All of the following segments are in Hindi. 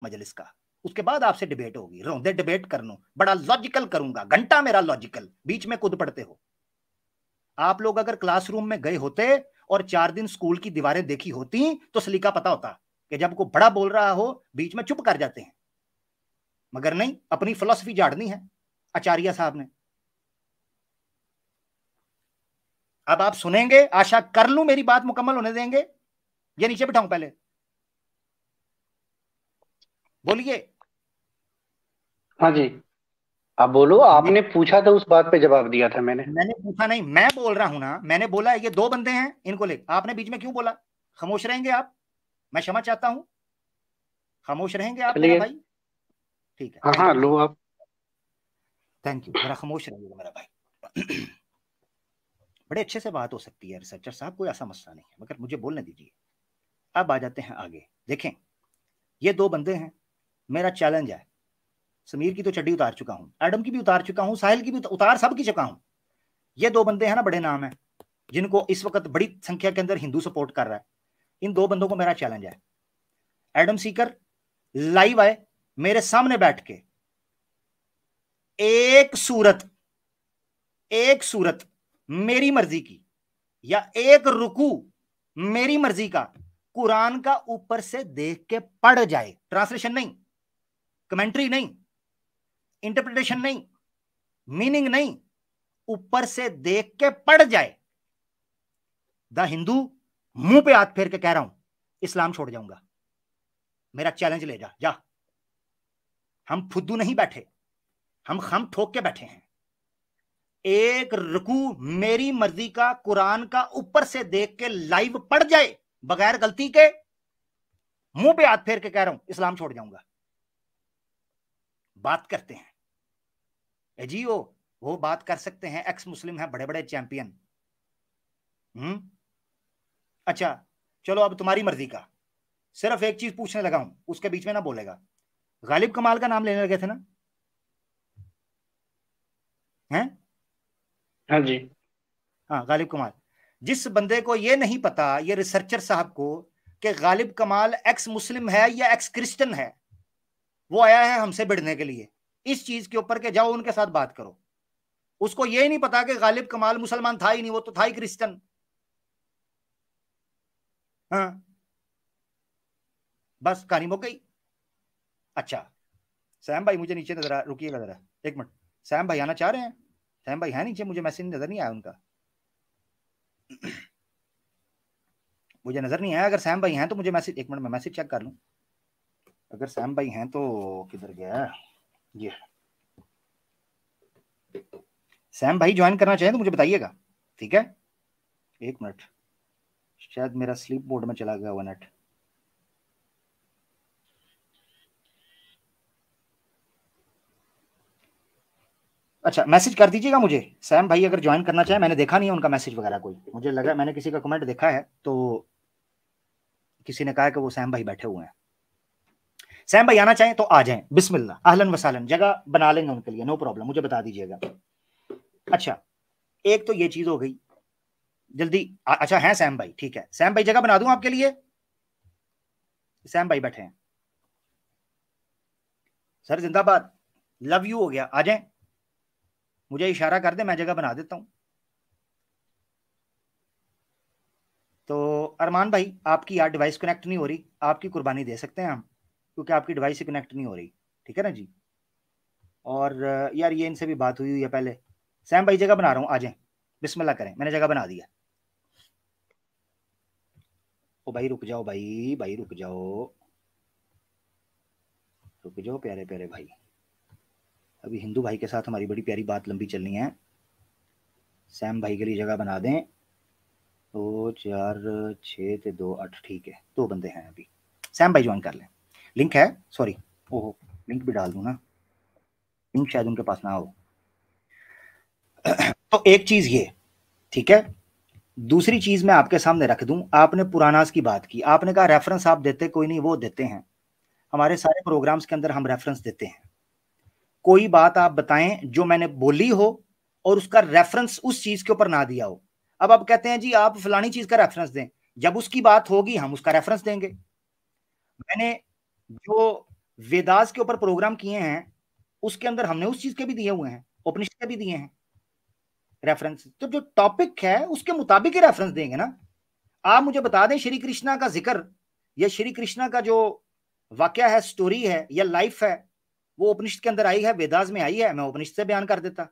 मजलिस का, उसके बाद आपसे डिबेट होगी। रोंदे डिबेट कर लूं, बड़ा लॉजिकल करूंगा, घंटा मेरा लॉजिकल, बीच में कूद पड़ते हो। आप लोग अगर क्लासरूम में गए होते और 4 दिन स्कूल की दीवारें देखी होती तो सलीका पता होता कि जब कोई बड़ा बोल रहा हो बीच में चुप कर जाते हैं, मगर नहीं, अपनी फिलॉसफी झाड़नी है आचार्य साहब ने। अब आप सुनेंगे, आशा कर लूं मेरी बात मुकम्मल होने देंगे, ये नीचे बिठाऊं पहले, बोलिए। हाँ जी, आप बोलो। आपने पूछा था, उस बात पे जवाब दिया था मैंने। मैंने पूछा नहीं, मैं बोल रहा हूं ना, मैंने बोला ये 2 बंदे हैं, इनको ले। आपने बीच में क्यों बोला? खामोश रहेंगे आप? मैं क्षमा चाहता हूं, खामोश रहेंगे आप मेरा चलिए। भाई? ठीक है, हाँ थैंक हाँ, यू, लो आप। थैंक यू, जरा खामोश रहिएगा मेरा भाई। बड़े अच्छे से बात हो सकती है रिसर्चर साहब, कोई ऐसा मसला नहीं है, मगर मुझे बोलने दीजिए। अब आ जाते हैं आगे। देखें, ये 2 बंदे हैं, मेरा चैलेंज है। समीर की तो चड्डी उतार चुका हूं, एडम की भी उतार चुका हूं, साहिल की भी उतार सबकी चुका हूं। ये 2 बंदे हैं ना, बड़े नाम है, जिनको इस वक्त बड़ी संख्या के अंदर हिंदू सपोर्ट कर रहा है। इन 2 बंदों को मेरा चैलेंज है, एडम सीकर लाइव आए मेरे सामने बैठ के, एक सूरत, एक सूरत मेरी मर्जी की, या एक रुकू मेरी मर्जी का कुरान का ऊपर से देख के पढ़ जाए, ट्रांसलेशन नहीं, कमेंट्री नहीं, इंटरप्रिटेशन नहीं, मीनिंग नहीं, ऊपर से देख के पढ़ जाए। द हिंदू, मुंह पे हाथ फेर के कह रहा हूं, इस्लाम छोड़ जाऊंगा। मेरा चैलेंज ले जा, जा। हम फुद्दू नहीं बैठे, हम ठोक के बैठे हैं। एक रुकू मेरी मर्जी का कुरान का ऊपर से देख के लाइव पढ़ जाए बगैर गलती के, मुंह पे हाथ फेर के कह रहा हूं, इस्लाम छोड़ जाऊंगा। बात करते हैं जी, वो बात कर सकते हैं, एक्स मुस्लिम है, बड़े बड़े चैंपियन। अच्छा, चलो अब तुम्हारी मर्जी का, सिर्फ एक चीज पूछने लगा हूं, उसके बीच में ना बोलेगा। गालिब कमाल का नाम लेने लगे थे ना? हैं? हाँ जी। हाँ, गालिब कमाल। जिस बंदे को ये नहीं पता, ये रिसर्चर साहब को, कि गालिब कमाल एक्स मुस्लिम है या एक्स क्रिश्चियन है, वो आया है हमसे भिड़ने के लिए इस चीज के ऊपर के जाओ उनके साथ बात करो। उसको ये नहीं पता कि गालिब कमाल मुसलमान था ही नहीं, वो तो था ही क्रिश्चियन। हाँ, बस कहानी मुक गई। अच्छा, सैम भाई मुझे नीचे नजर आ, रुकिएगा जरा 1 मिनट। सैम भाई आना चाह रहे हैं? सैम भाई है नीचे, मुझे मैसेज नजर नहीं आया उनका। मुझे नजर नहीं आया। अगर सैम भाई हैं तो मुझे मैसेज, 1 मिनट में मैसेज चेक कर लूं। अगर सैम भाई हैं तो किधर गया ये? सैम भाई ज्वाइन करना चाहें तो मुझे बताइएगा, ठीक है? 1 मिनट, शायद मेरा स्लीप मोड में चला गया 1 मिनट। अच्छा, मैसेज कर दीजिएगा मुझे सैम भाई अगर ज्वाइन करना चाहे। मैंने देखा नहीं है उनका मैसेज वगैरह कोई, मुझे लगा मैंने किसी का कमेंट देखा है तो किसी ने कहा कि वो सैम भाई बैठे हुए हैं। सैम भाई आना चाहें तो आ जाएं, बिस्मिल्लाह, अहलन वसालन, जगह बना लेंगे उनके लिए, नो प्रॉब्लम, मुझे बता दीजिएगा। अच्छा, एक तो ये चीज हो गई, जल्दी अच्छा है सैम भाई, ठीक है, सैम भाई जगह बना दूं आपके लिए? सैम भाई बैठे हैं। सर जिंदाबाद, लव यू हो गया, आ जाएं, मुझे इशारा कर दे, मैं जगह बना देता हूं। तो अरमान भाई, आपकी यार डिवाइस कनेक्ट नहीं हो रही, आपकी कुर्बानी दे सकते हैं हम, क्योंकि आपकी डिवाइस कनेक्ट नहीं हो रही, ठीक है ना जी? और यार ये इनसे भी बात हुई है पहले। सैम भाई जगह बना रहा हूँ, आ जाएं, बिस्मिल्लाह करें, मैंने जगह बना दिया। ओ भाई रुक जाओ, भाई भाई रुक जाओ, रुक जाओ प्यारे प्यारे भाई, अभी हिंदू भाई के साथ हमारी बड़ी प्यारी बात लंबी चलनी है। सैम भाई के लिए जगह बना दें। 2 4 6 2 8, ठीक है, 2 बंदे हैं अभी। सैम भाई ज्वाइन कर लें, लिंक है, सॉरी, ओहो, लिंक भी डाल दूं ना, लिंक शायद उनके पास ना हो। तो एक चीज ये, ठीक है। दूसरी चीज मैं आपके सामने रख दूं, आपने पुरानास की बात की, आपने कहा रेफरेंस आप देते कोई नहीं, वो देते हैं, हमारे सारे प्रोग्राम्स के अंदर हम रेफरेंस देते हैं। कोई बात आप बताएं जो मैंने बोली हो और उसका रेफरेंस उस चीज के ऊपर ना दिया हो। अब आप कहते हैं जी आप फलानी चीज का रेफरेंस दें, जब उसकी बात होगी हम उसका रेफरेंस देंगे। मैंने जो वेदास के ऊपर प्रोग्राम किए हैं, उसके अंदर हमने उस चीज के भी दिए हुए हैं, उपनिषद के भी दिए हैं रेफरेंस। तो जो टॉपिक है उसके मुताबिक ही रेफरेंस देंगे ना। आप मुझे बता दें श्री कृष्णा का जिक्र या श्री कृष्णा का जो वाक्य है, स्टोरी है या लाइफ है, वो उपनिषद के अंदर आई है, वेदास में आई है, मैं उपनिषद से बयान कर देता।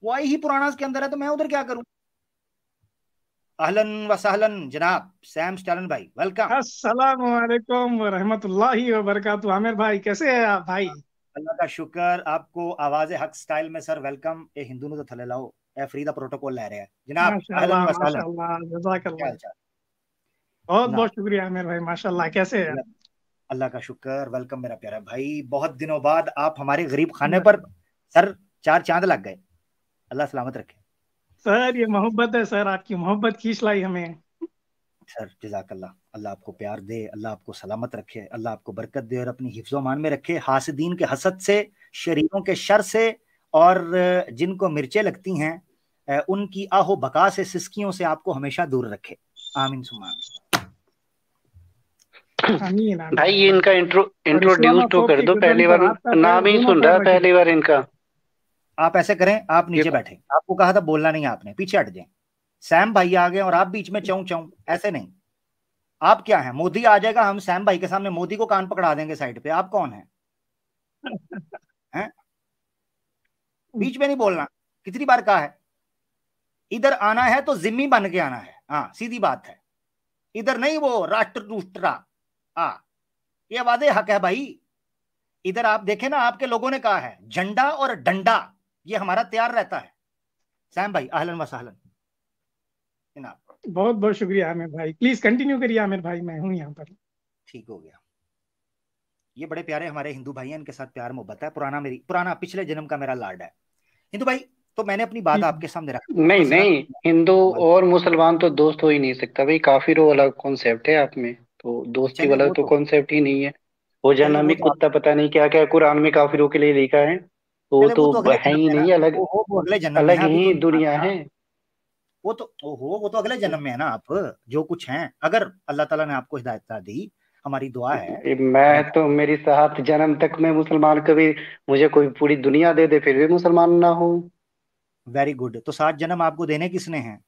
वो आई ही पुराणास के अंदर है, तो मैं उधर क्या करूं। अहलन व सहलन जनाब सैम स्टालन भाई, वेलकम। अस्सलाम वालेकुम व रहमतुल्लाहि व बरकातुहू। आमिर भाई कैसे हैं आप भाई? अल्लाह का शुक्र। आपको आवाज हक स्टाइल में सर वेलकम। ए हिंदू ने तो थले लाओ, ए फ्री दा प्रोटोकॉल ले रहे हैं जनाब। अहलन माशाल्लाह व सहलन, माशाल्लाह, क्या जज़ाकल्लाह। हाल चाल बहुत ना। बहुत शुक्रिया आमिर भाई, माशाल्लाह। कैसे हैं? अल्लाह का शुक्र, वेलकम मेरा प्यारा भाई। बहुत दिनों बाद आप हमारे गरीब खाने पर सर चार चांद लग गए। अल्लाह सलामत रखे सर। ये मोहब्बत है सर, आपकी मोहब्बत खींच लाई हमें। सर। जजाकल्लाह, अल्लाह आपको प्यार दे, अल्लाह आपको सलामत रखे, अल्लाह आपको बरकत दे और अपनी हिफ्ज़ो अमान में रखे, हासिदीन के हसद से, शरीरों के शर से, और जिनको मिर्चें लगती हैं उनकी आहो बका से, सिस्कियों से आपको हमेशा दूर रखे। आमीन सुमा आमीन आमीन। भाई ये इनका इंट्रोड्यूस तो कर दो, पहली बार नाम ही सुन रहा है पहली बार इनका। आप ऐसे करें, आप नीचे ये बैठे, आपको कहा था बोलना नहीं आपने, पीछे हट जाए। सैम भाई आ गए और आप बीच में चौं चौं, ऐसे नहीं। आप क्या है, मोदी आ जाएगा, हम सैम भाई के सामने मोदी को कान पकड़ा देंगे साइड पे। आप कौन है, हैं? बीच में नहीं बोलना, कितनी बार कहा है। इधर आना है तो जिम्मी बन के आना है, हाँ सीधी बात है। इधर नहीं वो राष्ट्र टूस्ट्रा, हाँ ये वादे हक है भाई। इधर आप देखें ना, आपके लोगों ने कहा है झंडा और डंडा ये हमारा तैयार रहता है। सैम भाई अहलन व सहलन जनाब। बहुत बहुत शुक्रिया आमिर भाई, प्लीज कंटिन्यू करिए आमिर भाई, मैं हूँ यहाँ पर। ठीक हो गया। ये बड़े प्यारे हमारे हिंदू भाई हैं, इनके साथ प्यार मोहब्बत है, पुराना पिछले जन्म का मेरा लाड है। हिंदू भाई, तो मैंने अपनी बात आपके सामने रखी, नहीं तो जरा नहीं, हिंदू और मुसलमान तो दोस्त हो ही नहीं सकता भाई, काफिर वाला कॉन्सेप्ट है आप में, तो दोस्ती चले वाला वो तो तो कॉन्सेप्ट ही नहीं है। वो चले वो जन्नमी तो आप कुत्ता पता नहीं क्या क्या कुरान में काफिरों के लिए लिखा है, तो वो चले वो तो तो अगले है जन्म ही में है ना, नहीं, अलग वो अगले जन्म में है, अलग अभी तो ही नहीं दुनिया मानता। है। वो तो ओहो, वो तो अगले जन्म में है ना। आप जो कुछ हैं, अगर अल्लाह ताला ने आपको हिदायत दी, हमारी दुआ है। मैं तो मेरी 7 जन्म तक मैं मुसलमान, कभी मुझे कोई पूरी दुनिया दे दे फिर भी मुसलमान ना हूँ। Very good. तो 7 जन्म आपको देने किसने हैं।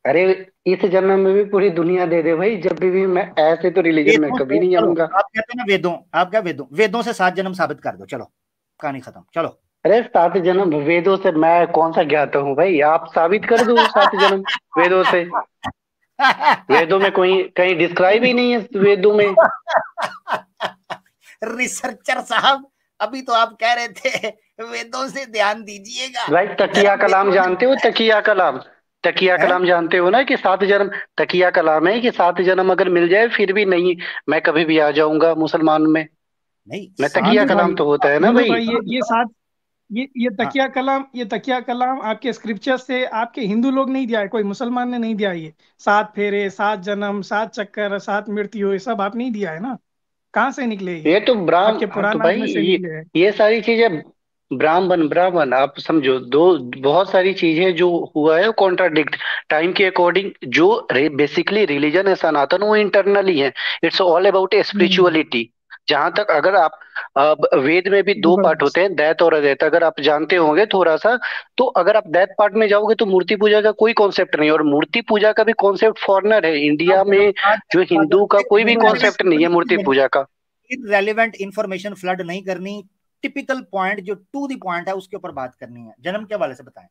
अरे इस जन्म में भी पूरी दुनिया दे दे भाई, जब भी मैं ऐसे तो रिलीजन में वेदों कभी से, नहीं चलो आऊंगा। आप कहते हैं ना वेदों, आप क्या वेदों, वेदों से 7 जन्म साबित कर दो, चलो कहानी खत्म, चलो। अरे 7 जन्म वेदों से मैं कौन सा ज्ञाता हूँ भाई, आप साबित कर दो 7 जन्म वेदों से। वेदों में कोई कहीं डिस्क्राइब ही नहीं है वेदों में। रिसर्चर साहब, अभी तो आप कह रहे थे वेदों से ध्यान दीजिएगा। भाई तकिया धर्म कलाम वेदों से जानते हो, तकिया कलाम, तकिया है? कलाम जानते हो ना कि 7 जन्म, तकिया कलाम है कि 7 जन्म अगर मिल जाए फिर भी नहीं, मैं कभी भी आ जाऊंगा मुसलमान में। नहीं मैं सात तकिया हिंदू भाई, कलाम तो होता है ना हिंदू भाई। भाई, ये साथ, ये हाँ तकिया कलाम आपके स्क्रिप्चर से आपके हिंदू लोग नहीं दिया है, कोई मुसलमान ने नहीं दिया ये। 7 फेरे, 7 जन्म, 7 चक्कर, 7 मृत्यु, ये सब आप नहीं दिया है ना? कहाँ से निकले ये? ये तो आपके हाँ तो पुराण भाई में से निकले हैं। ये सारी चीजें ब्राह्मण ब्राह्मण आप समझो, दो बहुत सारी चीजें जो हुआ है कॉन्ट्राडिक्ट टाइम के अकॉर्डिंग। जो बेसिकली रिलीजन है सनातन, वो इंटरनली है, it's all about hmm. Spirituality. जहां तक अगर आप वेद में भी 2 पार्ट जबरदस्त। होते हैं, दैत और अदैत, अगर आप जानते होंगे थोड़ा सा, तो अगर आप दैत पार्ट में जाओगे तो मूर्ति पूजा का कोई कॉन्सेप्ट नहीं, और मूर्ति पूजा का भी कॉन्सेप्ट फॉरनर है इंडिया में। जो हिंदू का कोई भी कॉन्सेप्ट नहीं है मूर्ति पूजा का। इररेलेवेंट इंफॉर्मेशन फ्लड नहीं करनी, टिपिकल पॉइंट जो टू द पॉइंट है उसके ऊपर बात करनी है। जन्म के हवाले से बताएं।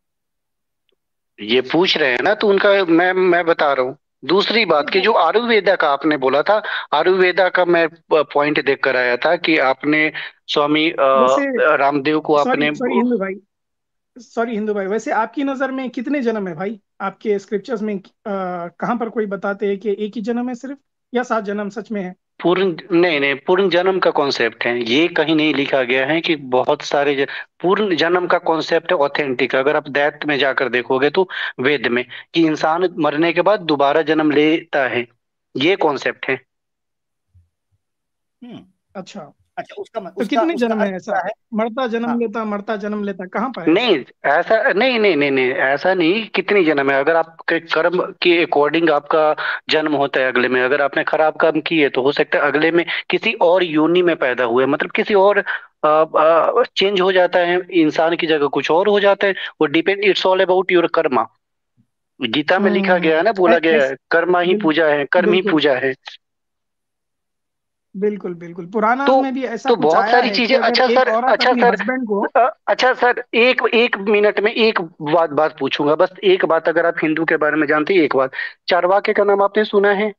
ये पूछ रहे हैं ना तो उनका मैं बता रहा हूँ। दूसरी बात की जो आयुर्वेदा का आपने बोला था, आयुर्वेदा का मैं पॉइंट देख कर आया था कि आपने स्वामी वैसे रामदेव को सॉरी आपने। सॉरी हिंदू भाई, सॉरी हिंदू भाई, वैसे आपकी नजर में कितने जन्म है भाई? आपके स्क्रिप्चर्स में कहाँ पर कोई बताते हैं कि एक ही जन्म है सिर्फ, या 7 जन्म सच में है? पूर्ण नहीं नहीं, पूर्ण जन्म का कॉन्सेप्ट है, ये कहीं नहीं लिखा गया है कि बहुत सारे पूर्ण जन्म का कॉन्सेप्ट है ऑथेंटिक। अगर आप दैत में जाकर देखोगे तो वेद में कि इंसान मरने के बाद दोबारा जन्म लेता है, ये कॉन्सेप्ट है। हम्म। अच्छा। अच्छा, उसका तो उसका कितने उसका जन्म है अर्थ ऐसा? क्या है? मरता जन्म हाँ, लेता, मरता जन्म लेता, कहाँ पर है ऐसा? नहीं, ऐसा नहीं, नहीं, नहीं, नहीं, ऐसा नहीं। कितनी जन्म है, अगर आपके कर्म के अकॉर्डिंग आपका जन्म होता है अगले में। अगर आपने खराब काम किए तो हो सकता है अगले में किसी और योनि में पैदा हुए, मतलब किसी और चेंज हो जाता है, इंसान की जगह कुछ और हो जाता है। वो depend, it's all about your karma. Gita में लिखा गया है ना, बोला गया है, कर्मा ही पूजा है, कर्म ही बिल्कुल पूजा है। बिल्कुल बिल्कुल, पुराना तो में भी ऐसा तो कुछ बहुत आया सारी है कि चीजें। अगर अच्छा एक सर, औरत अच्छा अपने सर, हस्बैंड को। अच्छा सर, एक एक मिनट में एक बात बात पूछूंगा, बस एक बात। अगर आप हिंदू के बारे में जानते हैं, एक बात, चारवाके का नाम आपने सुना है?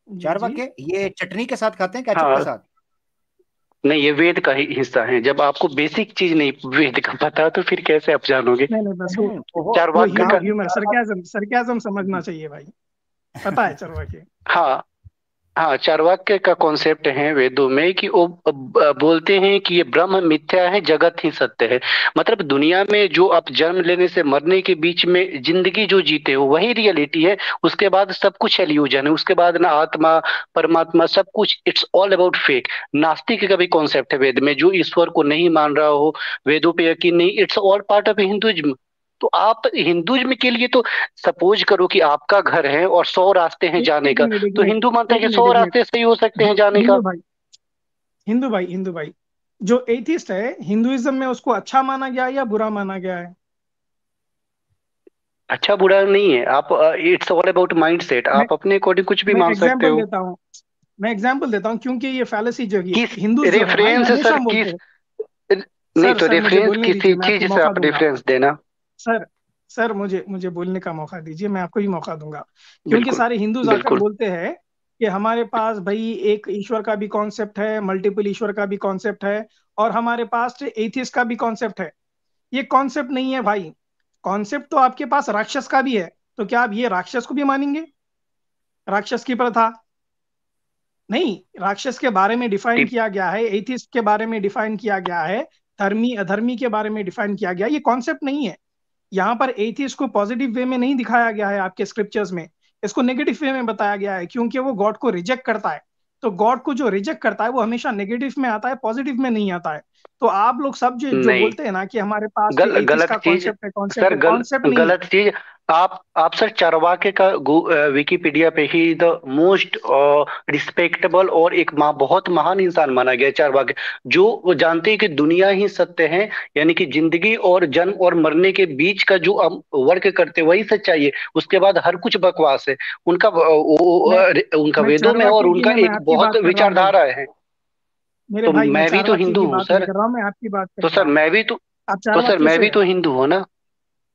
जी जी। चारवाके ये चटनी के साथ खाते हैं, केचप के हाँ। साथ? नहीं, ये वेद का ही हिस्सा है। जब आपको बेसिक चीज नहीं वेद का पता, तो फिर कैसे आप जानोगे? नहीं नहीं, बस नहीं, वो चारवाक का। ह्यूमर, चारवाक सरकाजम सरकाजम समझना चाहिए भाई। पता है चरवा के। हाँ, हाँ, चार्वाक्य का कॉन्सेप्ट है वेदों में कि वो बोलते हैं कि ये ब्रह्म मिथ्या है, जगत ही सत्य है। मतलब दुनिया में जो आप जन्म लेने से मरने के बीच में जिंदगी जो जीते हो वही रियलिटी है। उसके बाद सब कुछ इल्यूजन है। उसके बाद ना आत्मा, परमात्मा, सब कुछ इट्स ऑल अबाउट फेक। नास्तिक का भी कॉन्सेप्ट है वेद में, जो ईश्वर को नहीं मान रहा हो, वेदों पे यकीन नहीं, it's all part of Hinduism. तो आप हिंदुइज्म के लिए तो सपोज करो कि आपका घर है और 100 रास्ते हैं जाने एक का, मिनट, एक तो मिनट, हिंदू मानता है एक कि मिनट, 100 एक मिनट। रास्ते सही हो सकते हैं जाने का। हिंदू भाई, हिंदू भाई, हिंदू भाई, जो एथिस्ट है हिंदुइज्म में, उसको अच्छा माना गया है या बुरा माना गया है? अच्छा बुरा नहीं है। आप, it's all about mind set. मैं आप अपने अकॉर्डिंग कुछ भी मैं मान सकते एग्जांपल हो। देता हूँ। मैं एग्जांपल देता हूँ, क्योंकि ये फैलेसी जो है, किस हिंदू जो है ना, ये रेफरेंस हमेशा सर, बोलते किस? हैं। नहीं सर तो सर मुझे रेफरेंस बोलने किसी दीजिए, मैं आपको चीज से मौका आप दूंगा। रेफरेंस देना। सर सर मुझे मुझे बोलने का मौका दीजिए, मैं आपको ही मौका दूंगा। क्योंकि बिल्कुल, सारे हिंदू आकर बिल्कुल। बोलते हैं कि हमारे पास भाई एक ईश्वर का भी कॉन्सेप्ट है, मल्टीपल ईश्वर का भी कॉन्सेप्ट है, और हमारे पास एथियस्ट का भी कॉन्सेप्ट है। ये कॉन्सेप्ट नहीं है भाई। कॉन्सेप्ट तो आपके पास राक्षस का भी है। तो क्या आप ये राक्षस को भी मानेंगे? राक्षस की प्रथा नहीं, राक्षस के बारे में डिफाइन टिप। किया गया है, एथिस्ट के बारे में डिफाइन किया गया है, धर्मी अधर्मी के बारे में डिफाइन किया गया है। ये कॉन्सेप्ट नहीं है। यहाँ पर एथिस्ट को पॉजिटिव वे में नहीं दिखाया गया है आपके स्क्रिप्चर्स में। इसको नेगेटिव वे में बताया गया है, क्योंकि वो गॉड को रिजेक्ट करता है। तो गॉड को जो रिजेक्ट करता है वो हमेशा नेगेटिव में आता है, पॉजिटिव में नहीं आता है। तो आप लोग सब जो जो नहीं, बोलते हैं ना कि हमारे पास एथिस्ट गलत का चीज। कॉन्सेप्ट है, कॉन्सेप्ट सर है, कॉन्सेप्ट नहीं है। गलत चीज। आप सर चारवाके का विकिपीडिया पे ही द मोस्ट रिस्पेक्टेबल और एक बहुत महान इंसान माना गया है चारवाके। जो वो जानते हैं कि दुनिया ही सत्य है, यानी कि जिंदगी और जन्म और मरने के बीच का जो हम वर्क करते हैं वही सच्चाई है। उसके बाद हर कुछ बकवास है। उनका मैं उनका मैं वेदों में और चारवाकी की उनका नहीं, मैं एक आपकी बहुत बात कर रहा हूँ भाई। विचारधारा है। मेरे तो भाई, मैं मैं भी तो चारवाकी हिंदू की हूँ बात नहीं सर। कर रहा हूँ, मैं आपकी बात कर तो रहा सर हूँ। मैं भी तो आप तो सर चारवाक्य मैं से भी है। तो हिंदू हूँ ना।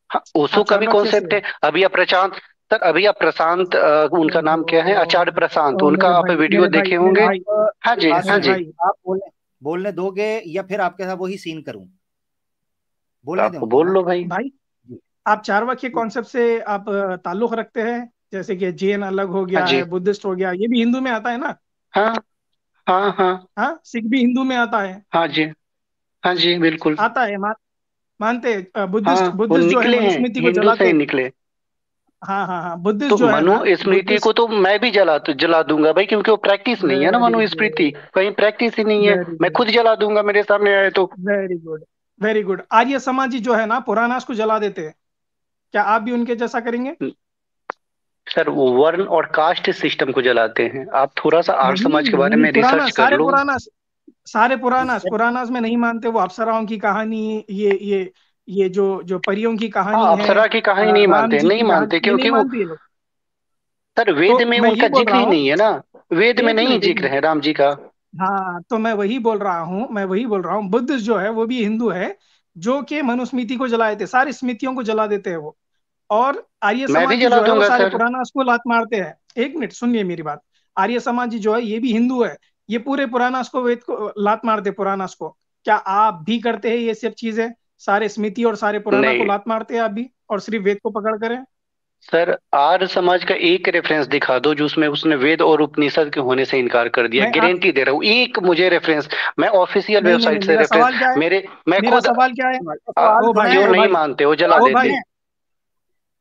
हाँ, ओशो आप का भी चारवाक्य से कॉन्सेप्ट है। है। अभी आप प्रशांत, सर अभी आप प्रशांत, उनका नाम क्या है, ओहो, आचार्य प्रशांत, ओ उनका मेरे आप भाई, वीडियो मेरे भाई, देखे मेरे होंगे। भाई, हाँ जी, बात हाँ मेरे सुने, जी। भाई। आप बोलने दोगे या फिर आपके साथ वही सीन करूं? तो बोलने दें आपको उनको, बोल हाँ लो भाई। भाई, जी। आप चारवाक्य कॉन्सेप्ट से आप ताल्लुक रखते हैं? जैसे कि जैन अलग हो हाँ गया जी। है, बुद्धिस्ट हो गया, ये भी हिंदू में आता है ना? हाँ, हाँ, हाँ। हाँ, सिख भी हिंदू में आता है। हाँ जी, हाँ जी, बिल्कुल। आता है, मानते हैं, हाँ, बुद्धिस्ट वो बुद्धिस्ट जो है निकले हैं, मनुस्मृति को हिंदू से जलाते ही हैं। निकले। हाँ हाँ हाँ, बुद्धिस्ट तो जो है ना, मनुस्मृति को बुद्धिस्ट। तो मैं भी जला दूंगा भाई, क्योंकि वो प्रैक्टिस नहीं है ना। वेरी मनुस्मृति गुड, कहीं प्रैक्टिस ही नहीं है। वेरी मैं गुड, खुद जला दूंगा, मेरे सामने आए तो। Very good, very good. Arya Samaji जो है ना, पुराणास को जला देते हैं। क्या आप भी उनके जैसा करेंगे? सर वो वर्ण और कास्ट सिस्टम को जलाते हैं। आप थोड़ा सा आर्य नहीं समाज के बारे नहीं, में पुराना, रिसर्च कर सारे लो। पुराना, सारे पुरानास इससे पुरानास में नहीं मानते। वो अप्सराओं की कहानी, ये जो जो परियों की कहानी हाँ, है, अप्सरा की कहानी नहीं राम मानते, जी नहीं की मानते, कहानी, ये नहीं क्योंकि वो, मानते ये लोग। सर वेद तो में मैं उनका ये बोल जिक्र रहा ही हूँ, नहीं है ना। वेद में एक नहीं मिनट, एक जिक्र मिनट। है राम जी का। हाँ, तो मैं वही बोल रहा हूँ, बुद्ध जो है वो भी हिंदू है, जो कि मनुस्मृति को जलाए थे, सारी स्मृतियों को जला देते हैं वो। और आर्य मैं भी समाजी जला जो है वो दूंगा सारे सर। पुराना को लात मारते हैं। एक मिनट सुनिए मेरी बात। आर्य समाजी जो है ये भी हिंदू है, ये पूरे पुरानास को, वेद को लात मारते हैं, पुरानास को। क्या आप भी करते हैं ये सब चीजें? सारे स्मृति और सारे पुराना को नहीं लात मारते हैं आप भी, और सिर्फ वेद को पकड़ करें? सर, आर्य समाज का एक रेफरेंस दिखा दो जो उसमें उसने वेद और उपनिषद के होने से इनकार कर दिया। मैं आप गारंटी दे रहा हूँ, एक मुझे रेफरेंस। मैं ऑफिशियल नहीं नहीं नहीं, वेबसाइट से मेरा रेफरेंस, सवाल क्या है? मेरे, मैं मेरा खुद, सवाल क्या है? सवाल ओ भाई, सुने, क्यों ओ नहीं भाई, मानते हो, जला ओ सवाल देते। भाई, सुने,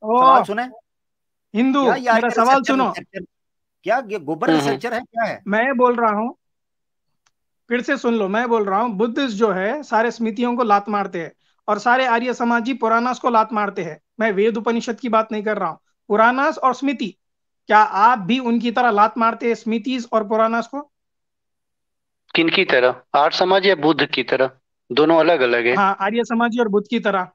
सवाल ओ सुने। हिंदू, क्या ये मेरा आर्य सवाल रिसर्चर सुनो। रिसर्चर क्या ये गोबर हम्म, रिसर्चर है, क्या है? मैं बोल रहा हूँ, फिर से सुन लो, मैं बोल रहा हूँ बुद्धिस्ट जो है सारे स्मृतियों को लात मारते हैं, और सारे आर्य समाजी पुराणास को लात मारते हैं। मैं वेद उपनिषद की बात नहीं कर रहा हूँ, पुराणास और स्मृति। क्या आप भी उनकी तरह लात मारते हैं स्मृतिज और पुराणास को? किनकी तरह? आर्य समाज या बुद्ध की तरह? दोनों अलग अलग है। हाँ, आर्य समाजी और बुद्ध की तरह,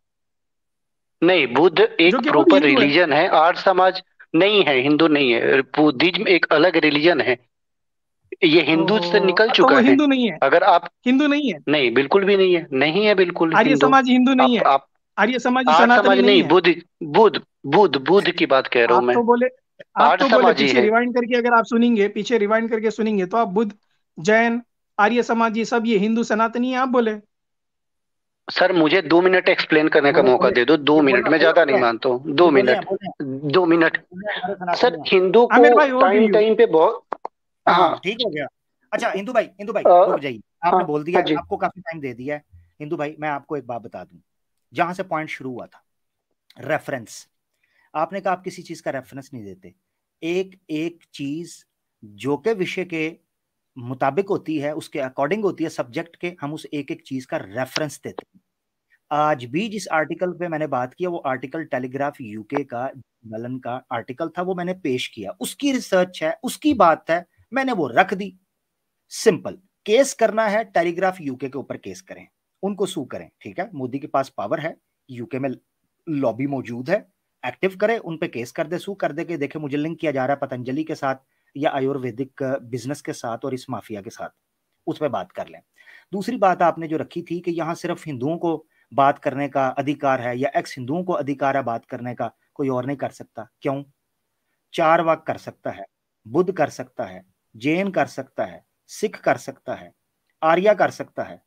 नहीं, बुद्ध जो एक कि वो भी प्रॉपर हिंदू है। रिलीजन है, आर्य समाज नहीं है, हिंदू नहीं है। बुद्धिज्म एक अलग रिलीजन है, ये हिंदू से ओहो, निकल तो वो चुका है। हिंदू नहीं है? अगर आप, हिंदू नहीं है? नहीं बिल्कुल भी नहीं है, नहीं है बिल्कुल आर्य हिंदू। समाजी हिंदू नहीं है? आप आर्य समाजी आर्य सनातनी समाज नहीं नहीं, है? बुद्ध बुद्ध बुद्ध बुद्ध की बात कह रहा हूं आप मैं। तो बोले आप आर्य तो बोले समाजी पीछे है। रिवाइंड करके, अगर आप सुनेंगे, पीछे रिवाइंड करके सुनेंगे, तो आप बुद्ध, जैन, आर्य समाजी सब ये हिंदू सनातनी है आप बोले। सर मुझे 2 मिनट एक्सप्लेन करने का बोले मौका बोले दे दो, दो ये मिनट मैं बोले ज्यादा नहीं बोले मानता हूँ, दो ये बोले हैं मिनट बोले हैं 2 मिनट। बोले हमारे सर सनातनी हैं। हिंदू को आमिर भाई, over to time you. Time पे बहुत, हाँ हाँ ठीक हो गया। अच्छा हिंदू भाई रुक हाँ जाइए, आपने बोल दिया हाँ है, जी। आपको काफी टाइम दे दिया है। हिंदू भाई मैं आपको एक बात बता दूं, जहां से पॉइंट शुरू हुआ था, रेफरेंस। आपने कहा आप किसी चीज का रेफरेंस नहीं देते। एक एक चीज जो के विषय के मुताबिक होती है, उसके अकॉर्डिंग होती है, सब्जेक्ट के, हम उस एक एक चीज का रेफरेंस देते हैं। आज भी जिस आर्टिकल पे मैंने बात किया, वो आर्टिकल टेलीग्राफ यूके का नलन का आर्टिकल था, वो मैंने पेश किया, उसकी रिसर्च है, उसकी बात है, मैंने वो रख दी। सिंपल, केस करना है टेलीग्राफ यूके के ऊपर केस करें, उनको सू करें, ठीक है, मोदी के पास पावर है, यूके में लॉबी मौजूद है, एक्टिव करे, उन पे केस कर दे, सू कर दे कि देखे मुझे लिंक किया जा रहा है पतंजलि के साथ या आयुर्वेदिक बिजनेस के साथ और इस माफिया के साथ, उस पर बात कर लें। दूसरी बात आपने जो रखी थी कि यहां सिर्फ हिंदुओं को बात करने का अधिकार है या एक्स हिंदुओं को अधिकार है बात करने का, कोई और नहीं कर सकता, क्यों? चारवाक कर सकता है, बुद्ध कर सकता है, जैन कर सकता है, सिख कर सकता है, आर्या कर सकता है,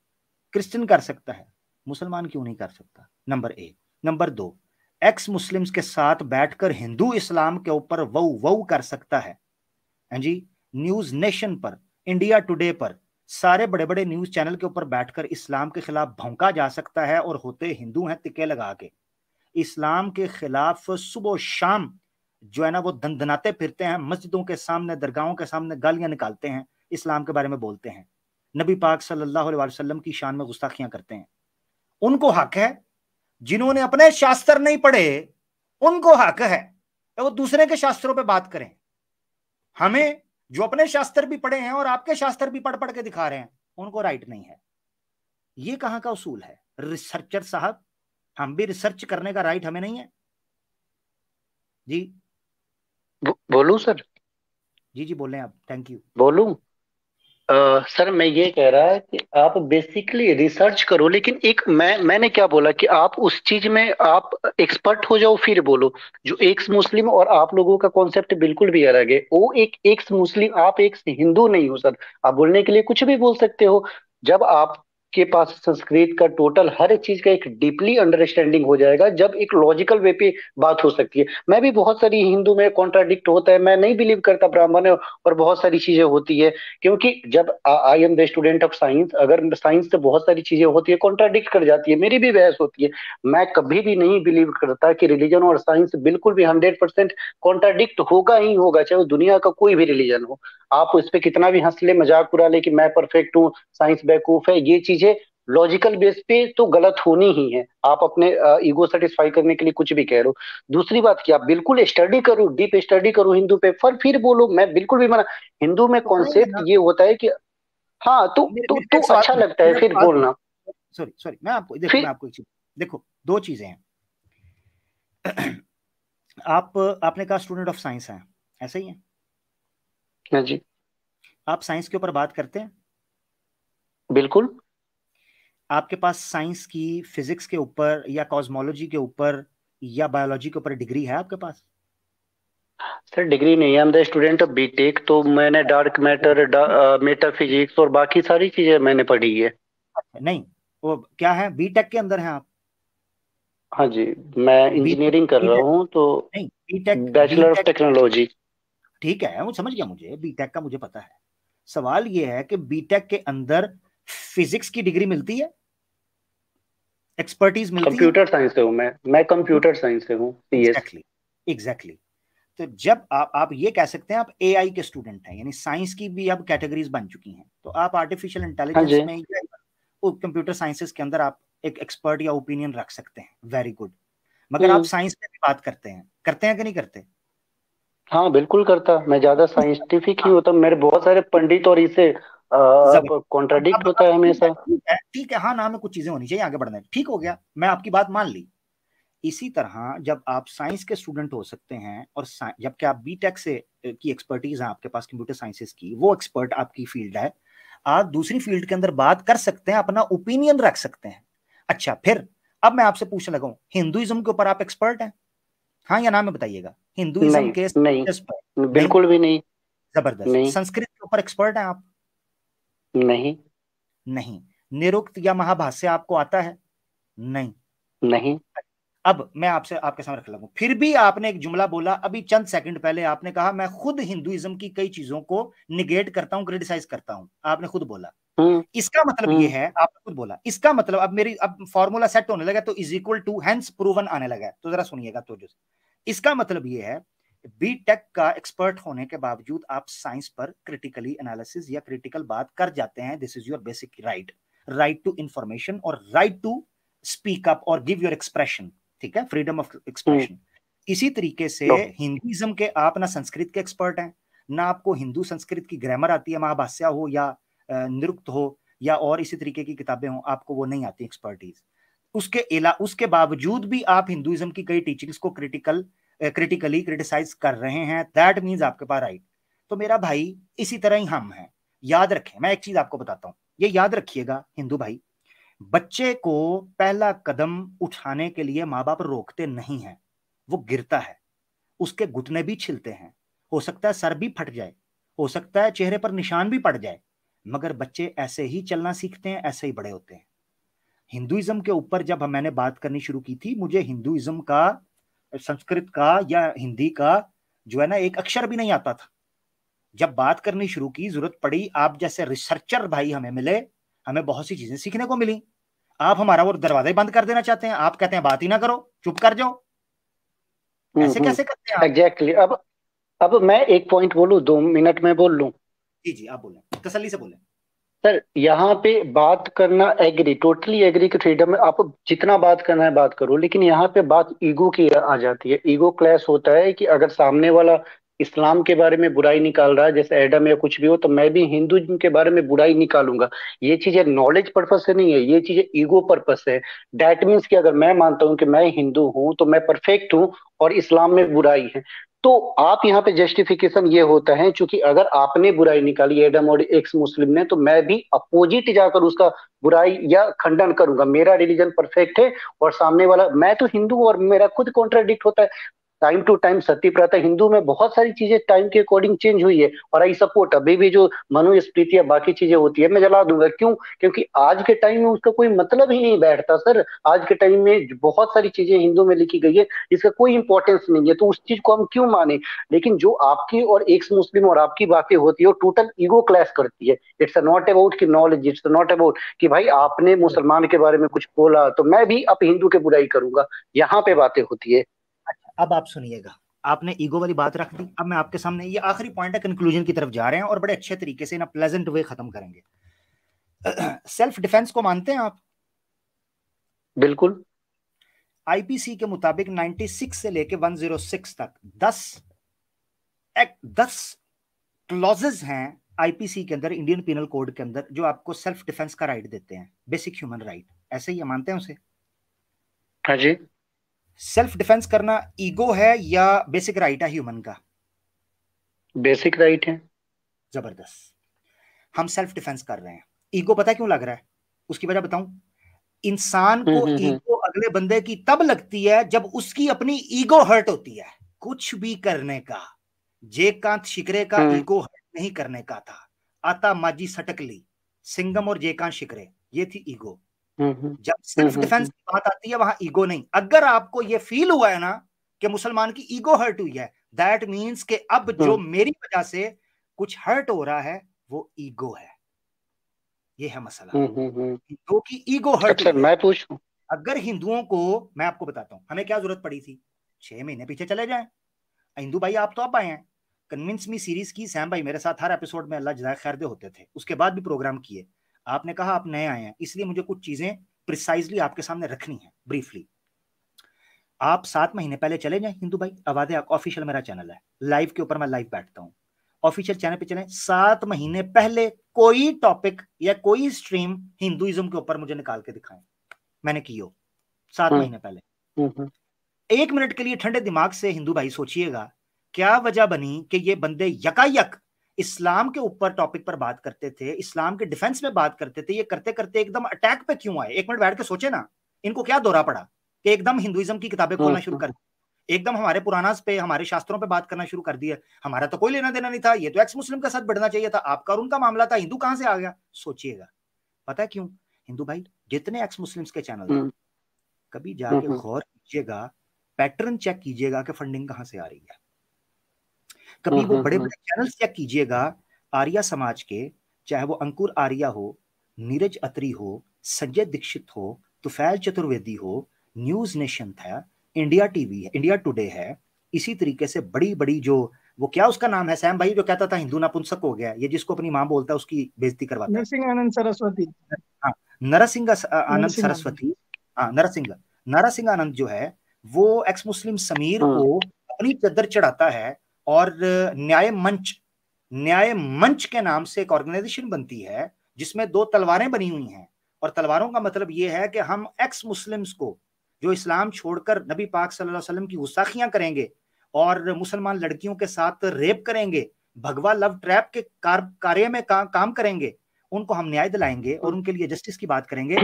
क्रिश्चियन कर सकता है, मुसलमान क्यों नहीं कर सकता? नंबर एक। नंबर दो, एक्स मुस्लिम्स के साथ बैठकर हिंदू इस्लाम के ऊपर वऊ वऊ कर सकता है। हाँ जी, न्यूज नेशन पर, इंडिया टुडे पर, सारे बड़े बड़े न्यूज चैनल के ऊपर बैठकर इस्लाम के खिलाफ भौंका जा सकता है, और होते हिंदू हैं तिक्के लगा के, इस्लाम के खिलाफ सुबह शाम जो है ना वो दंदनाते फिरते हैं, मस्जिदों के सामने, दरगाहों के सामने गालियां निकालते हैं, इस्लाम के बारे में बोलते हैं, नबी पाक सल्लल्लाहु अलैहि वसल्लम की शान में गुस्ताखियां करते हैं। उनको हक है, जिन्होंने अपने शास्त्र नहीं पढ़े उनको हक है तो वो दूसरे के शास्त्रों पे बात करें। हमें जो अपने शास्त्र भी पढ़े हैं और आपके शास्त्र भी पढ़ पढ़ के दिखा रहे हैं, उनको राइट नहीं है। ये कहां का उसूल है रिसर्चर साहब? हम भी रिसर्च करने का राइट हमें नहीं है जी? बोलूं सर? जी जी बोलें आप, थैंक यू। बोलूं? सर मैं ये कह रहा है कि आप बेसिकली रिसर्च करो, लेकिन एक मैंने क्या बोला कि आप उस चीज में आप एक्सपर्ट हो जाओ फिर बोलो। जो एक्स मुस्लिम और आप लोगों का कॉन्सेप्ट बिल्कुल भी अलग है। वो एक एक्स मुस्लिम, आप एक हिंदू नहीं हो सर। आप बोलने के लिए कुछ भी बोल सकते हो। जब आपके पास संस्कृत का टोटल हर एक चीज का एक डीपली अंडरस्टैंडिंग हो जाएगा, जब एक लॉजिकल वे पे बात हो सकती है। मैं भी बहुत सारी हिंदू में कॉन्ट्राडिक्ट होता है, मैं नहीं बिलीव करता ब्राह्मण है, और बहुत सारी चीजें होती है। क्योंकि जब I am the student of science, अगर साइंस से बहुत सारी चीजें होती है कॉन्ट्राडिक्ट कर जाती है, मेरी भी बहस होती है। मैं कभी भी नहीं बिलीव करता कि रिलीजन और साइंस बिल्कुल भी 100% कॉन्ट्राडिक्ट होगा ही होगा, चाहे वो दुनिया का कोई भी रिलीजन हो। आप उस पर कितना भी हंस ले, मजाक उड़ा ले कि मैं परफेक्ट हूँ, साइंस बेवकूफ है, ये चीजें लॉजिकल बेस पे तो गलत होनी ही है। आप अपने ईगो सेटिस्फाई करने के लिए कुछ भी कह रहे हो। दूसरी बात कि आप बिल्कुल स्टडी करो, डीप स्टडी करो हिंदू पे, फिर बोलो। मैं बिल्कुल भी मना, हिंदू में तो करेंगे कॉन्सेप्ट ना। ये होता है कि हाँ मेरे तो एक सवाल अच्छा सुनो, लगता है मेरा फिर सवाल सुनो, बोलना। सॉरी सॉरी, मैं आपको देखो, मैं फिर आपको एक चीज देखो, दो चीजें हैं। आपने कहा स्टूडेंट ऑफ साइंस हैं, ऐसा ही है? हाँ जी, आप साइंस के ऊपर बात करते हैं? बिल्कुल। आपके पास साइंस की, फिजिक्स के ऊपर या कॉस्मोलॉजी के ऊपर या बायोलॉजी के ऊपर डिग्री है आपके पास? सर डिग्री नहीं है, हम द स्टूडेंट ऑफ बीटेक, तो मैंने डार्क मैटर, मेटाफिजिक्स और बाकी सारी चीजें मैंने पढ़ी है। नहीं, वो क्या है, बीटेक के अंदर है आप? हाँ जी, मैं बीटेक इंजीनियरिंग कर रहा बीटेक हूँ तो। नहीं, B Tech bachelor of B Tech technology. ठीक है, वो समझ गया, मुझे बीटेक का मुझे पता है। सवाल ये है कि बीटेक के अंदर फिजिक्स की डिग्री मिलती है, एक्सपर्टीज मिलती है? कंप्यूटर साइंस से हूँ मैं कंप्यूटर साइंस से हूँ, सीएस। Exactly, exactly. तो जब आप ये कह सकते हैं आप एआई के स्टूडेंट हैं, यानी साइंस की भी अब कैटेगरीज बन चुकी हैं, तो आप आर्टिफिशियल हाँ इंटेलिजेंस जी। में या कंप्यूटर साइंसेस के अंदर आप एक एक्सपर्ट या ओपिनियन रख सकते हैं, वेरी गुड। मगर आप साइंस में भी बात करते हैं कि नहीं करते? हाँ बिल्कुल करता, मैं ज्यादा साइंटिफिक ही होता, मेरे बहुत सारे पंडित और इससे जबरदस्त। कॉन्ट्राडिक्ट होता अब है हमेशा। ठीक है, हाँ नाम में कुछ चीजें होनी चाहिए, आगे बढ़ना है, ठीक हो गया, मैं आपकी बात मान ली। इसी तरह जब आप साइंस के स्टूडेंट हो सकते हैं और जबकि आप बीटेक से की एक्सपर्टीज है आपके पास कंप्यूटर साइंसेस की, वो एक्सपर्ट आपकी फील्ड है, आप दूसरी फील्ड के अंदर बात कर सकते हैं, अपना ओपिनियन रख सकते हैं। अच्छा, फिर अब मैं आपसे पूछने लगा हूं, हिंदुइज्म के ऊपर आप एक्सपर्ट हैं? हाँ या ना में बताइएगा। हिंदुइज्म नहीं के नहीं, नहीं? बिल्कुल भी नहीं। जबरदस्त। नहीं संस्कृत के ऊपर एक्सपर्ट हैं आप? नहीं नहीं। निरुक्त या महाभाष्य आपको आता है? नहीं। नहीं। अब मैं आपसे आपके सामने रख लूँ, फिर भी आपने एक जुमला बोला अभी चंद सेकंड पहले, आपने कहा मैं खुद हिंदुइज्म की कई चीजों को निगेट करता हूं, क्रिटिसाइज करता हूं, आपने खुद बोला। हम्म इसका मतलब ये हम्म है, आपने खुद बोला, इसका मतलब अब फॉर्मूला सेट होने लगा, तो is equal to hence proven आने लगा है, तो जरा सुनिएगा। तो जो इसका मतलब ये है, बीटेक का एक्सपर्ट होने के बावजूद आप साइंस पर क्रिटिकली एनालिसिस या क्रिटिकल बात कर जाते हैं, this is your basic right to information और राइट टू स्पीक अप और गिव योर एक्सप्रेशन, ठीक है, फ्रीडम ऑफ एक्सप्रेशन। इसी तरीके से ओके। हिंदुइज्म के आप ना संस्कृत के एक्सपर्ट हैं, ना आपको हिंदू संस्कृत की ग्रामर आती है, महाभाष्य हो या निरुक्त हो या और इसी तरीके की किताबें हो, आपको वो नहीं आती एक्सपर्टीज। उसके बावजूद भी आप हिंदुइज्म की कई टीचिंग्स को क्रिटिकली क्रिटिसाइज कर रहे हैं, दैट मीन्स आपके पास राइट। तो मेरा भाई इसी तरह ही हम हैं, याद रखें, मैं एक चीज आपको बताता हूं, ये याद रखिएगा हिंदू भाई, बच्चे को पहला कदम उठाने के लिए माँ बाप रोकते नहीं हैं, वो गिरता है, उसके घुटने भी छिलते हैं, हो सकता है सर भी फट जाए, हो सकता है चेहरे पर निशान भी पड़ जाए, मगर बच्चे ऐसे ही चलना सीखते हैं, ऐसे ही बड़े होते हैं। हिंदुइज्म के ऊपर जब मैंने बात करनी शुरू की थी, मुझे हिंदुइज्म का, संस्कृत का या हिंदी का जो है ना एक अक्षर भी नहीं आता था। जब बात करनी शुरू की, जरूरत पड़ी, आप जैसे रिसर्चर भाई हमें मिले, हमें बहुत सी चीजें सीखने को मिली। आप हमारा वो दरवाजा ही बंद कर देना चाहते हैं, आप कहते हैं बात ही ना करो, चुप कर जाओ, ऐसे कैसे करते हैं आप? एग्जैक्टली। अब मैं एक पॉइंट बोलूं, 2 मिनट में बोल लूं? जी जी, आप बोलें, तसल्ली से बोलें। सर यहाँ पे बात करना, एग्री, टोटली एग्री कि फ्रीडम है, आप जितना बात करना है बात करो, लेकिन यहाँ पे बात ईगो की आ जाती है। ईगो क्लैश होता है कि अगर सामने वाला इस्लाम के बारे में बुराई निकाल रहा है, जैसे एडम या कुछ भी हो, तो मैं भी हिंदुइज्म के बारे में बुराई निकालूंगा। ये चीजें नॉलेज पर्पस से नहीं है, ये चीजें ईगो पर्पस से है। डैट मीन्स कि अगर मैं मानता हूँ कि मैं हिंदू हूँ तो मैं परफेक्ट हूँ और इस्लाम में बुराई है, तो आप यहाँ पे जस्टिफिकेशन ये होता है, क्योंकि अगर आपने बुराई निकाली एडम और एक्स मुस्लिम ने, तो मैं भी अपोजिट जाकर उसका बुराई या खंडन करूंगा। मेरा रिलीजन परफेक्ट है और सामने वाला, मैं तो हिंदू हूं और मेरा खुद कॉन्ट्राडिक्ट होता है। टाइम टू टाइम सती प्रथा हिंदू में बहुत सारी चीजें टाइम के अकॉर्डिंग चेंज हुई है, और आई सपोर्ट अभी भी जो मनुस्मृति या बाकी चीजें होती है मैं जला दूंगा। क्यों? क्योंकि आज के टाइम में उसका कोई मतलब ही नहीं बैठता सर। आज के टाइम में बहुत सारी चीजें हिंदू में लिखी गई है जिसका कोई इंपॉर्टेंस नहीं है, तो उस चीज को हम क्यों माने? लेकिन जो आपकी और एक्स मुस्लिम और आपकी बातें होती है वो टोटल ईगो क्लैश करती है। इट्स नॉट अबाउट की नॉलेज, इट्स नॉट अबाउट कि भाई आपने मुसलमान के बारे में कुछ बोला तो मैं भी अब हिंदू के बुराई करूंगा। यहाँ पे बातें होती है। अब आप सुनिएगा, आपने ईगो वाली बात रख दी, अब मैं आपके सामने ये आखिरी पॉइंट है, कंक्लूजन की तरफ जा रहे हैं और बड़े अच्छे तरीके से ना प्लेजेंट वे खत्म करेंगे। सेल्फ डिफेंस को मानते हैं आप? बिल्कुल। आईपीसी के मुताबिक 96 से लेके 106 तक 10 क्लॉजेस हैं आईपीसी के अंदर, इंडियन पिनल कोड के अंदर, जो आपको सेल्फ डिफेंस का राइट देते हैं, बेसिक ह्यूमन राइट, ऐसे ही मानते हैं उसे? हाँ जी। सेल्फ डिफेंस करना ईगो है या बेसिक राइट है ह्यूमन का? बेसिक राइट है। जबरदस्त। हम सेल्फ डिफेंस कर रहे हैं, ईगो पता है क्यों लग रहा है? उसकी वजह बताऊं। इंसान को हम्म। ईगो अगले बंदे की तब लगती है जब उसकी अपनी ईगो हर्ट होती है। कुछ भी करने का, जयकांत शिकरे का हम्म ईगो हर्ट नहीं करने का था, आता माजी सटकली, सिंगम और जयकांत शिकरे, ये थी ईगो। जब सेल्फ डिफेंस की बात आती है वहां ईगो नहीं। अगर आपको ये फील हुआ है ना कि मुसलमान की ईगो हर्ट हुई है, दैट मीन्स कि अब जो मेरी वजह से कुछ हर्ट हो रहा है वो ईगो है। ये है मसला, हिंदुओं की ईगो हर्ट अच्छा हुई है। मैं पूछूं? अगर हिंदुओं को, मैं आपको बताता हूं हमें क्या जरूरत पड़ी थी, 6 महीने पीछे चले जाएं। हिंदू भाई आप तो अब आए हैं, कन्विंस मी सीरीज की सैम भाई मेरे साथ हर एपिसोड में अल्लाह जज़ाए खैर दे होते थे, उसके बाद भी प्रोग्राम किए। आपने कहा आप नए आए हैं, इसलिए मुझे कुछ चीजें प्रिसाइजली आपके सामने रखनी है ब्रीफली। आप 7 महीने पहले चले जाएं हिंदू भाई, आवाज़ ऑफिशियल मेरा चैनल है, लाइव के ऊपर मैं लाइव बैठता हूं, ऑफिशियल चैनल पे चलें, 7 महीने पहले कोई टॉपिक या कोई स्ट्रीम हिंदुइज्म के ऊपर मुझे निकाल के दिखाएं, मैंने की हो 7 महीने पहले। 1 मिनट के लिए ठंडे दिमाग से हिंदू भाई सोचिएगा, क्या वजह बनी कि ये बंदे यकायक इस्लाम के ऊपर टॉपिक पर बात करते थे, इस्लाम के डिफेंस में बात करते थे, ये करते करते एकदम अटैक पे क्यों आए? 1 मिनट बैठ के सोचे ना, इनको क्या दौरा पड़ा कि एकदम हिंदुइज्म की किताबें खोलना शुरू कर, एकदम हमारे पुरानास पे, हमारे शास्त्रों पे बात करना शुरू कर दिया। हमारा तो कोई लेना देना नहीं था, ये तो एक्स मुस्लिम के साथ बढ़ना चाहिए था, आपका और उनका मामला था, हिंदू कहां से आ गया? सोचिएगा। पता है क्यों हिंदू भाई? जितने एक्स मुस्लिम्स के चैनल हैं, कभी जाके गौर कीजिएगा, पैटर्न चेक कीजिएगा कि फंडिंग कहां से आ रही है। कभी वो बड़े बड़े चैनल चेक कीजिएगा, आर्या समाज के, चाहे वो अंकुर आर्या हो, नीरज अत्री हो, संजय दीक्षित हो, तुफैल चतुर्वेदी हो, न्यूज नेशन था, इंडिया टीवी है, इंडिया टुडे है, इसी तरीके से बड़ी बड़ी जो वो क्या उसका नाम है सैम भाई जो कहता था हिंदू नापुंसक हो गया, ये जिसको अपनी मां बोलता है उसकी बेइज्जती करवाता है, नरसिंहानंद सरस्वती। हाँ, नरसिंह आनंद सरस्वती, हाँ नरसिंह आनंद जो है वो एक्स मुस्लिम समीर को अपनी चद्दर चढ़ाता है, और न्याय मंच के नाम से एक ऑर्गेनाइजेशन बनती है जिसमें 2 तलवारें बनी हुई हैं, और तलवारों का मतलब यह है कि हम एक्स मुस्लिम्स को जो इस्लाम छोड़कर नबी पाक सल्लल्लाहु अलैहि वसल्लम की गुस्ताखियां करेंगे और मुसलमान लड़कियों के साथ रेप करेंगे, भगवा लव ट्रैप के कार्य में काम करेंगे, उनको हम न्याय दिलाएंगे और उनके लिए जस्टिस की बात करेंगे।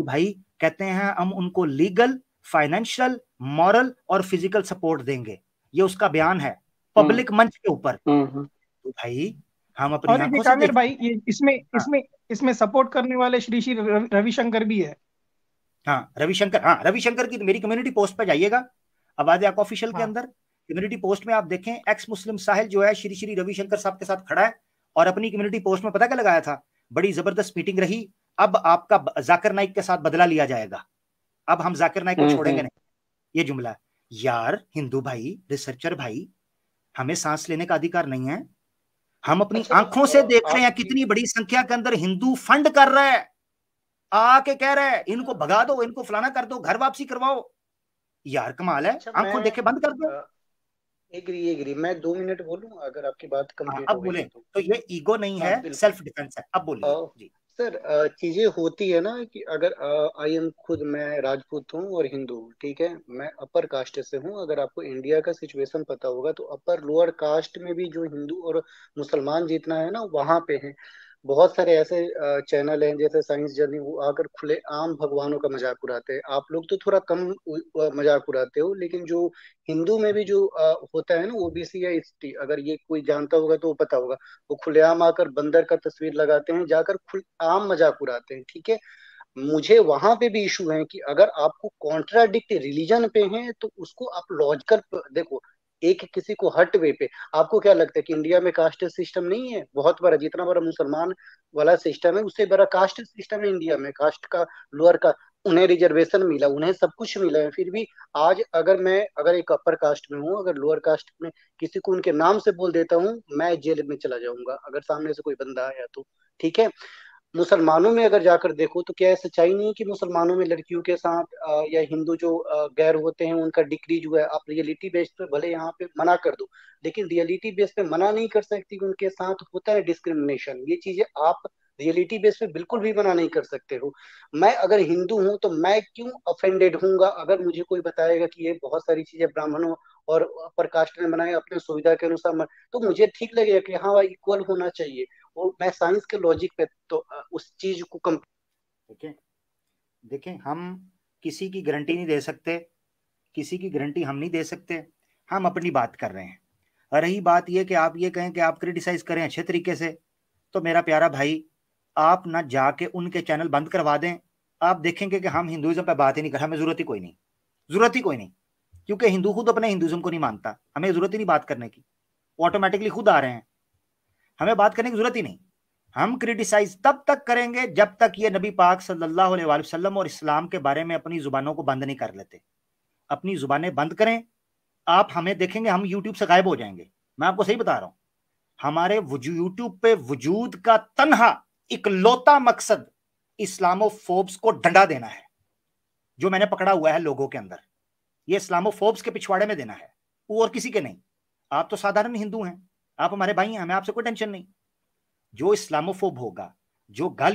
भाई कहते हैं हम उनको लीगल, फाइनेंशियल, मॉरल और फिजिकल सपोर्ट देंगे, ये उसका बयान है पब्लिक मंच के ऊपर। तो भाई हम अपनी आंखों से देख भाई ये इसमें सपोर्ट करने वाले श्री श्री रविशंकर भी है। हाँ रविशंकर की मेरी कम्युनिटी पोस्ट पे जाइएगा, आवाज़ ऑफिशियल के अंदर कम्युनिटी पोस्ट में आप देखें, एक्स मुस्लिम साहिल जो है श्री श्री रविशंकर साहब के साथ खड़ा है, और अपनी कम्युनिटी पोस्ट में पता क्या लगाया था, बड़ी जबरदस्त मीटिंग रही, अब आपका जाकिर नाइक के साथ बदला लिया जाएगा, अब हम जाकिर नाइक को छोड़ेंगे नहीं, ये जुमला। यार हिंदू भाई, रिसर्चर भाई, हमें सांस लेने का अधिकार नहीं है? हम अपनी आंखों से देख रहे हैं कितनी बड़ी संख्या के अंदर हिंदू फंड कर रहा है, आके कह रहा है इनको भगा दो, इनको फलाना कर दो, घर वापसी करवाओ। यार कमाल है, आंखों देखे बंद कर दो। एग्री मैं 2 मिनट बोलूं अगर आपकी बात कंप्लीट अब बोले तो ये ईगो नहीं है, सेल्फ डिफेंस है। अब बोलिए जी। सर चीजें होती है ना कि अगर मैं राजपूत हूँ और हिंदू हूँ, ठीक है, मैं अपर कास्ट से हूँ। अगर आपको इंडिया का सिचुएशन पता होगा तो अपर लोअर कास्ट में भी जो हिंदू और मुसलमान जितना है ना वहां पे है। बहुत सारे ऐसे चैनल हैं जैसे साइंस जर्नी, वो आकर खुले आम भगवानों का मजाक उड़ाते हैं। आप लोग तो थोड़ा कम मजाक उड़ाते हो, लेकिन जो हिंदू में भी जो होता है ना ओबीसी या एसटी, अगर ये कोई जानता होगा तो वो पता होगा, वो खुलेआम आकर बंदर का तस्वीर लगाते हैं, जाकर खुलेआम मजाक उड़ाते हैं, ठीक है। मुझे वहां पे भी इशू है कि अगर आपको कॉन्ट्राडिक्ट रिलीजन पे हैं तो उसको आप लॉजिकल देखो, एक किसी को हट वे पे। आपको क्या लगता है कि इंडिया में कास्ट सिस्टम नहीं है? बहुत बड़ा, जितना बड़ा मुसलमान वाला सिस्टम है उससे बड़ा कास्ट सिस्टम है इंडिया में। कास्ट का, लोअर का, उन्हें रिजर्वेशन मिला, उन्हें सब कुछ मिला है, फिर भी आज अगर एक अपर कास्ट में हूँ, अगर लोअर कास्ट में किसी को उनके नाम से बोल देता हूँ, मैं जेल में चला जाऊंगा अगर सामने से कोई बंदा आया तो, ठीक है। मुसलमानों में अगर जाकर देखो तो क्या है, सच्चाई नहीं है कि मुसलमानों में लड़कियों के साथ या हिंदू जो गैर होते हैं उनका डिग्री जो है, आप रियलिटी बेस पे भले यहाँ पे मना कर दो, लेकिन रियलिटी बेस पे मना नहीं कर सकती कि उनके साथ होता है डिस्क्रिमिनेशन। ये चीजें आप रियलिटी बेस पे बिल्कुल भी मना नहीं कर सकते हो। मैं अगर हिंदू हूं तो मैं क्यों ऑफेंडेड हूंगा अगर मुझे कोई बताएगा कि ये बहुत सारी चीजें ब्राह्मणों और अपर कास्ट ने बनाए अपने सुविधा के अनुसार, तो मुझे ठीक लगेगा कि हाँ भाई इक्वल होना चाहिए। वो मैं साइंस के लॉजिक पे तो उस चीज को कम देखें, हम किसी की गारंटी नहीं दे सकते, किसी की गारंटी हम नहीं दे सकते, हम अपनी बात कर रहे हैं। और रही बात यह कि आप ये कहें कि आप क्रिटिसाइज करें अच्छे तरीके से, तो मेरा प्यारा भाई आप ना जाके उनके चैनल बंद करवा दें, आप देखेंगे कि हम हिंदुइज्म पे बात ही नहीं कर, हमें जरूरत ही कोई नहीं, जरूरत ही कोई नहीं, क्योंकि हिंदू खुद अपने हिंदुइज्म को नहीं मानता, हमें जरूरत ही नहीं बात करने की, ऑटोमेटिकली खुद आ रहे हैं, हमें बात करने की जरूरत ही नहीं। हम क्रिटिसाइज तब तक करेंगे जब तक ये नबी पाक सल्लल्लाहु अलैहि वसल्लम और इस्लाम के बारे में अपनी जुबानों को बंद नहीं कर लेते। अपनी जुबानें बंद करें, आप हमें देखेंगे हम यूट्यूब से गायब हो जाएंगे। मैं आपको सही बता रहा हूं, हमारे यूट्यूब पे वजूद का तन्हा इकलौता मकसद इस्लामोफोब्स को डंडा देना है, जो मैंने पकड़ा हुआ है लोगों के अंदर। ये इस्लामोफोब्स के पिछवाड़े में देना है, वो और किसी के नहीं। आप तो साधारण हिंदू हैं, आप हमारे भाई हैं, हमें आपसे कोई टेंशन नहीं। जो इस्लामोफोब होगा, जो गाली